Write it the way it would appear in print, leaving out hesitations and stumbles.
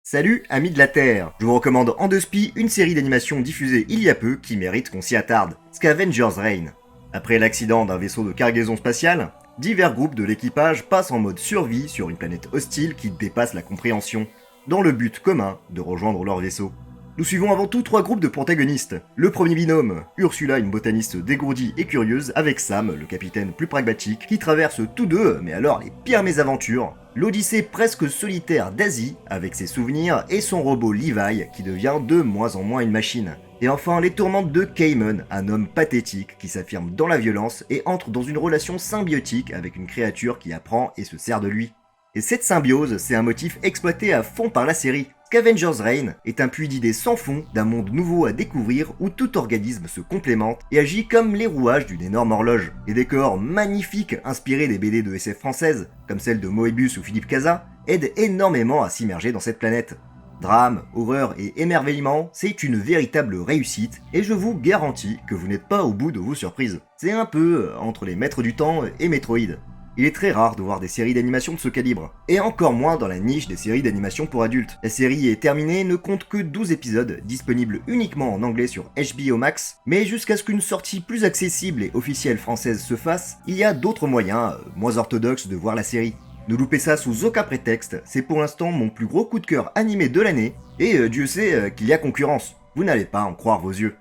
Salut, amis de la Terre. Je vous recommande en deux spi une série d'animation diffusée il y a peu qui mérite qu'on s'y attarde. Scavenger's Reign. Après l'accident d'un vaisseau de cargaison spatiale, divers groupes de l'équipage passent en mode survie sur une planète hostile qui dépasse la compréhension, dans le but commun de rejoindre leur vaisseau. Nous suivons avant tout trois groupes de protagonistes. Le premier binôme, Ursula, une botaniste dégourdie et curieuse, avec Sam, le capitaine plus pragmatique, qui traverse tous deux, mais alors les pires mésaventures. L'odyssée presque solitaire d'Asie, avec ses souvenirs, et son robot Levi, qui devient de moins en moins une machine. Et enfin, les tourmentes de Cayman, un homme pathétique qui s'affirme dans la violence et entre dans une relation symbiotique avec une créature qui apprend et se sert de lui. Et cette symbiose, c'est un motif exploité à fond par la série. Scavenger's Reign est un puits d'idées sans fond d'un monde nouveau à découvrir où tout organisme se complémente et agit comme les rouages d'une énorme horloge. Les décors magnifiques inspirés des BD de SF françaises, comme celles de Moebius ou Philippe Cazat, aident énormément à s'immerger dans cette planète. Drame, horreur et émerveillement, c'est une véritable réussite et je vous garantis que vous n'êtes pas au bout de vos surprises. C'est un peu entre les maîtres du temps et Metroid. Il est très rare de voir des séries d'animation de ce calibre, et encore moins dans la niche des séries d'animation pour adultes. La série est terminée, ne compte que 12 épisodes, disponibles uniquement en anglais sur HBO Max, mais jusqu'à ce qu'une sortie plus accessible et officielle française se fasse, il y a d'autres moyens, moins orthodoxes, de voir la série. Ne loupez ça sous aucun prétexte, c'est pour l'instant mon plus gros coup de cœur animé de l'année, et Dieu sait qu'il y a concurrence. Vous n'allez pas en croire vos yeux.